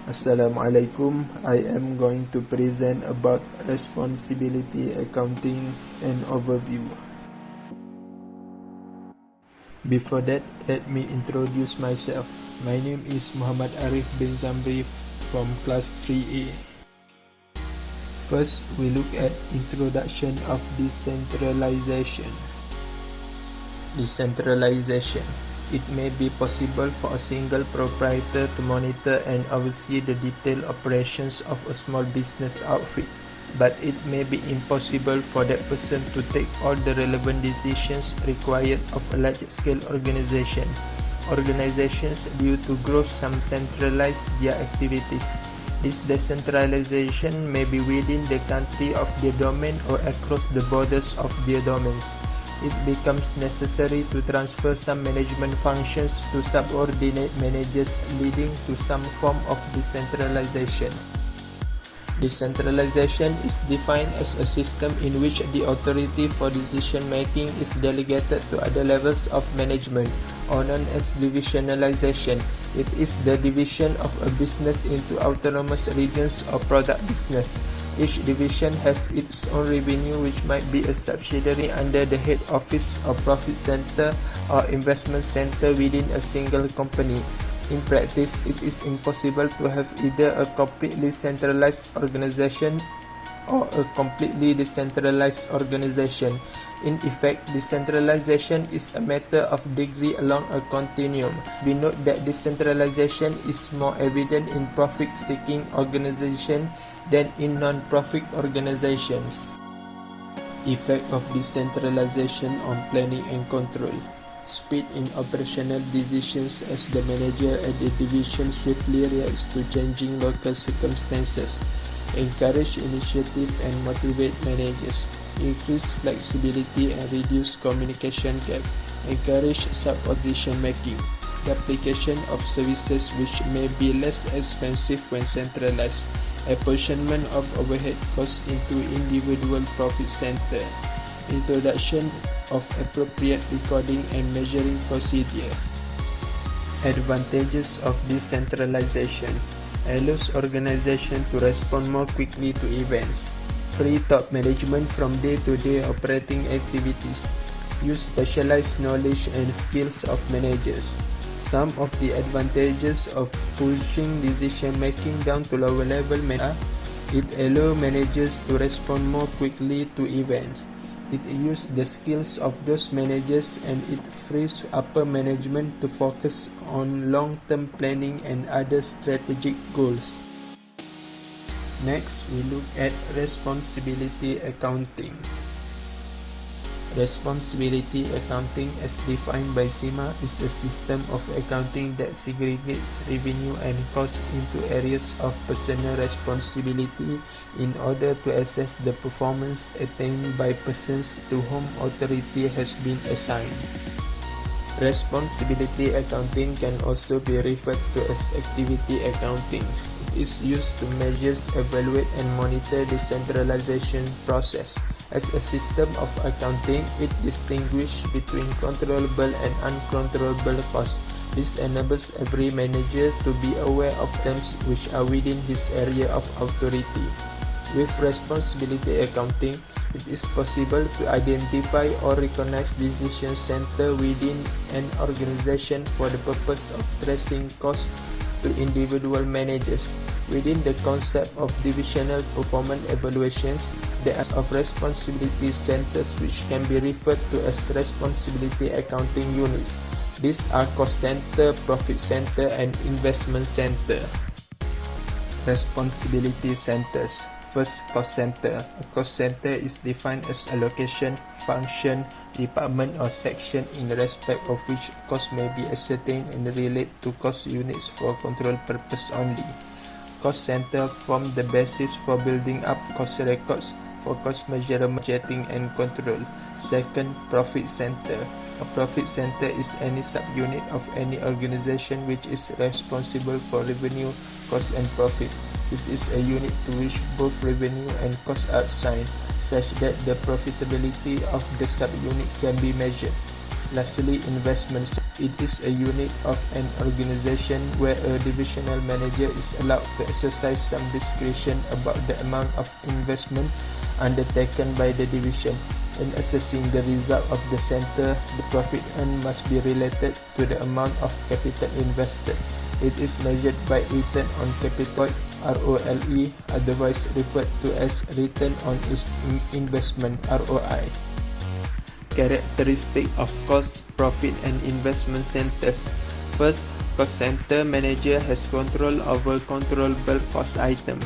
Assalamualaikum. I am going to present about responsibility accounting and overview. Before that, let me introduce myself. My name is Muhammad Arif bin Zamri from class 3A. First, we look at introduction of decentralization. Decentralization. It may be possible for a single proprietor to monitor and oversee the detailed operations of a small business outfit, but it may be impossible for that person to take all the relevant decisions required of a large-scale organization. Organizations, due to growth, some centralize their activities. This decentralization may be within the country of their domain or across the borders of their domains. It becomes necessary to transfer some management functions to subordinate managers, leading to some form of decentralization. Decentralization is defined as a system in which the authority for decision-making is delegated to other levels of management, or known as divisionalization. It is the division of a business into autonomous regions or product business. Each division has its own revenue, which might be a subsidiary under the head office or profit center or investment center within a single company. In practice, it is impossible to have either a completely centralized organization or a completely decentralized organization. In effect, decentralization is a matter of degree along a continuum. We note that decentralization is more evident in profit-seeking organizations than in non-profit organizations. Effect of decentralization on planning and control. Speed in operational decisions as the manager at the division swiftly reacts to changing local circumstances. Encourage initiative and motivate managers. Increase flexibility and reduce communication gap. Encourage sub-decision making. The application of services which may be less expensive when centralized. Apportionment of overhead costs into individual profit center. Introduction of appropriate recording and measuring procedure. Advantages of decentralization. Allows organization to respond more quickly to events. Free top management from day-to-day operating activities. Use specialized knowledge and skills of managers. Some of the advantages of pushing decision-making down to lower level are: it allows managers to respond more quickly to events. It uses the skills of those managers, and it frees upper management to focus on long-term planning and other strategic goals. Next, we look at responsibility accounting. Responsibility accounting, as defined by SEMA, is a system of accounting that segregates revenue and costs into areas of personal responsibility in order to assess the performance attained by persons to whom authority has been assigned. Responsibility accounting can also be referred to as activity accounting. It is used to measure, evaluate, and monitor the centralization process. As a system of accounting, it distinguishes between controllable and uncontrollable costs. This enables every manager to be aware of terms which are within his area of authority. With responsibility accounting, it is possible to identify or recognize decision centers within an organization for the purpose of tracing costs to individual managers. Within the concept of divisional performance evaluations, there are of responsibility centers which can be referred to as responsibility accounting units. These are cost center, profit center, and investment center. Responsibility centers. First, cost center. A cost center is defined as a location, function, department, or section in respect of which cost may be ascertained and relate to cost units for control purpose only. Cost center form the basis for building up cost records for cost measurement, budgeting, and control. Second, profit center. A profit center is any subunit of any organization which is responsible for revenue, cost, and profit. It is a unit to which both revenue and cost are assigned, such that the profitability of the subunit can be measured. Lastly, investment. It is a unit of an organization where a divisional manager is allowed to exercise some discretion about the amount of investment undertaken by the division. In assessing the result of the center, the profit earned must be related to the amount of capital invested. It is measured by return on capital, ROLE, otherwise referred to as return on investment, ROI. Characteristic of cost, profit and investment centers. First, cost center manager has control over controllable cost items.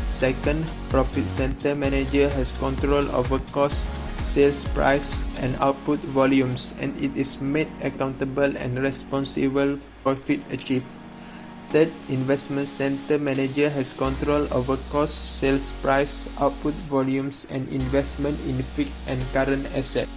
Second, profit center manager has control over cost, sales price and output volumes, and it is made accountable and responsible for profit achieved. Third, investment center manager has control over cost, sales price, output volumes and investment in fixed and current assets.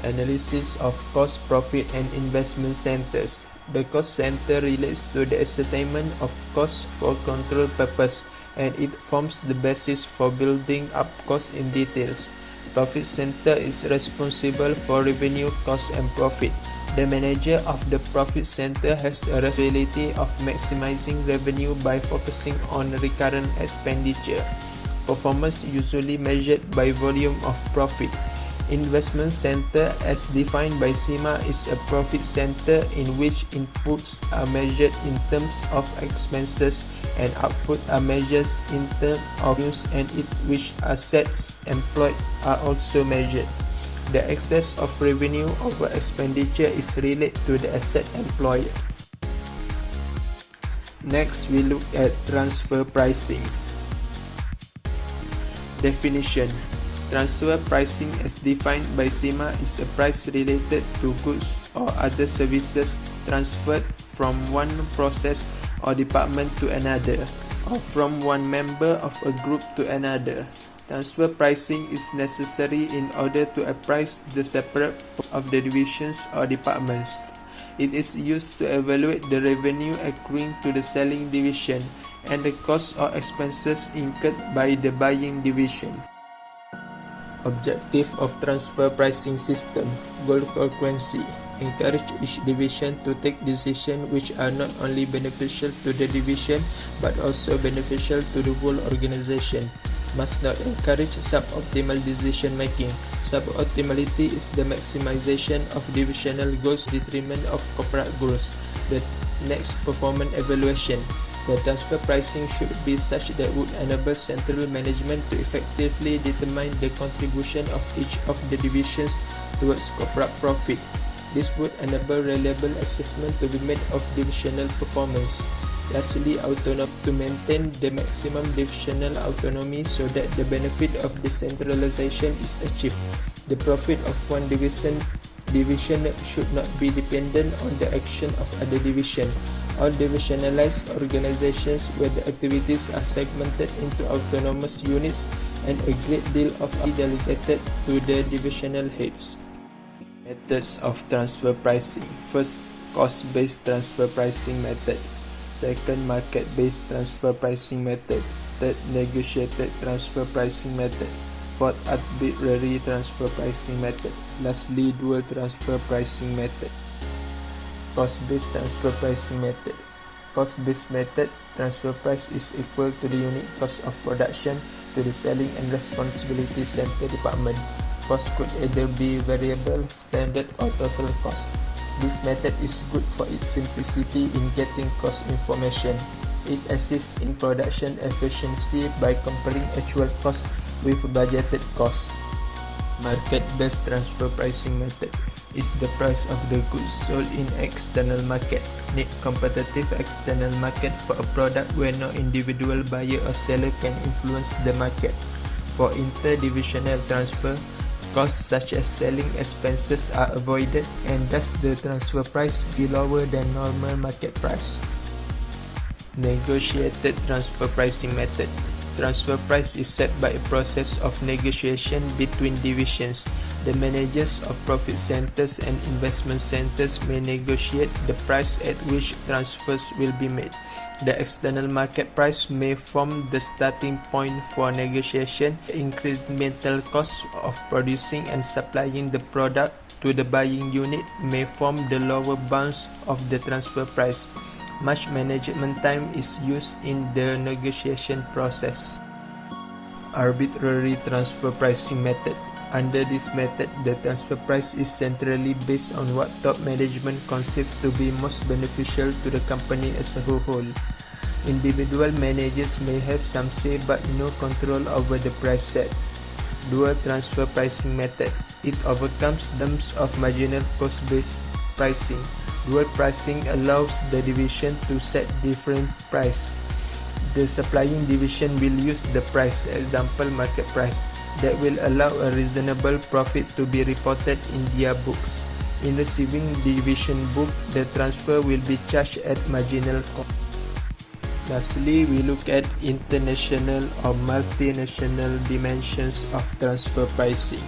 Analysis of cost, profit and investment centers. The cost center relates to the ascertainment of cost for control purpose, and it forms the basis for building up cost in details. Profit center is responsible for revenue, cost and profit. The manager of the profit center has a responsibility of maximizing revenue by focusing on recurrent expenditure. Performance usually measured by volume of profit. Investment center, as defined by CIMA, is a profit center in which inputs are measured in terms of expenses and output are measured in terms of use, and in which assets employed are also measured. The excess of revenue over expenditure is related to the asset employed. Next, we look at transfer pricing. Definition. Transfer pricing as defined by CIMA is a price related to goods or other services transferred from one process or department to another, or from one member of a group to another. Transfer pricing is necessary in order to appraise the separate of the divisions or departments. It is used to evaluate the revenue accruing to the selling division and the costs or expenses incurred by the buying division. Objective of transfer pricing system. Goal frequency. Encourage each division to take decisions which are not only beneficial to the division but also beneficial to the whole organization. Must not encourage suboptimal decision making. Suboptimality is the maximization of divisional goals in detriment of corporate goals. The next, performance evaluation. The transfer pricing should be such that would enable central management to effectively determine the contribution of each of the divisions towards corporate profit. This would enable reliable assessment to be made of divisional performance. Lastly, autonomy, to maintain the maximum divisional autonomy so that the benefit of decentralization is achieved. The profit of one division should not be dependent on the action of other division. All divisionalized organizations where the activities are segmented into autonomous units and a great deal of delegated to the divisional heads. Methods of transfer pricing. First, cost-based transfer pricing method. Second, market-based transfer pricing method. Third, negotiated transfer pricing method. Fourth, arbitrary transfer pricing method. Lastly, dual transfer pricing method. Cost-based transfer pricing method. Cost-based method, transfer price is equal to the unit cost of production to the selling and responsibility center department. Cost could either be variable, standard or total cost. This method is good for its simplicity in getting cost information. It assists in production efficiency by comparing actual cost with budgeted costs. Market-based transfer pricing method is the price of the goods sold in external market. Need competitive external market for a product where no individual buyer or seller can influence the market. For interdivisional transfer, costs such as selling expenses are avoided and thus the transfer price be lower than normal market price. Negotiated transfer pricing method. Transfer price is set by a process of negotiation between divisions. The managers of profit centers and investment centers may negotiate the price at which transfers will be made. The external market price may form the starting point for negotiation. The incremental cost of producing and supplying the product to the buying unit may form the lower bounds of the transfer price. Much management time is used in the negotiation process. Arbitrary transfer pricing method. Under this method, the transfer price is centrally based on what top management conceive to be most beneficial to the company as a whole. Individual managers may have some say but no control over the price set. Dual transfer pricing method. It overcomes terms of marginal cost-based pricing. Dual pricing allows the division to set different price. The supplying division will use the price, example market price, that will allow a reasonable profit to be reported in their books. In receiving division book, the transfer will be charged at marginal cost. Lastly, we look at international or multinational dimensions of transfer pricing.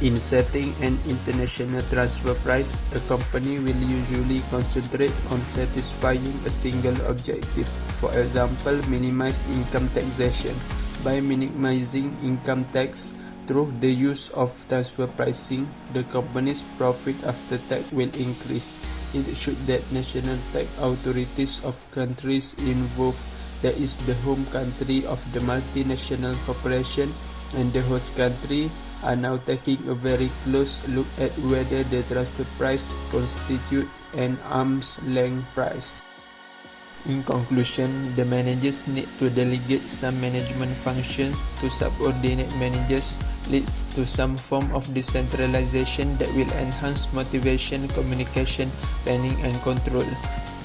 In setting an international transfer price, a company will usually concentrate on satisfying a single objective. For example, minimize income taxation. By minimizing income tax through the use of transfer pricing, the company's profit after tax will increase. It should that national tax authorities of countries involved, that is the home country of the multinational corporation and the host country, are now taking a very close look at whether the transfer price constitutes an arm's length price. In conclusion, the managers need to delegate some management functions to subordinate managers, leads to some form of decentralization that will enhance motivation, communication, planning and control.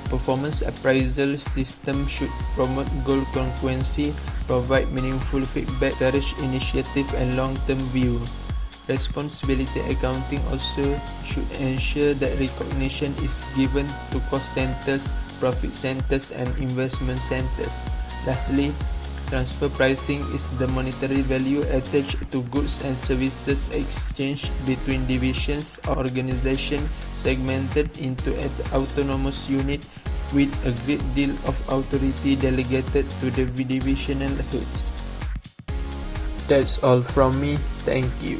Performance appraisal system should promote goal congruency, provide meaningful feedback, encourage initiative and long-term view. Responsibility accounting also should ensure that recognition is given to cost centers, profit centers and investment centers. Lastly, transfer pricing is the monetary value attached to goods and services exchanged between divisions or organizations segmented into an autonomous unit with a great deal of authority delegated to the divisional heads. That's all from me. Thank you.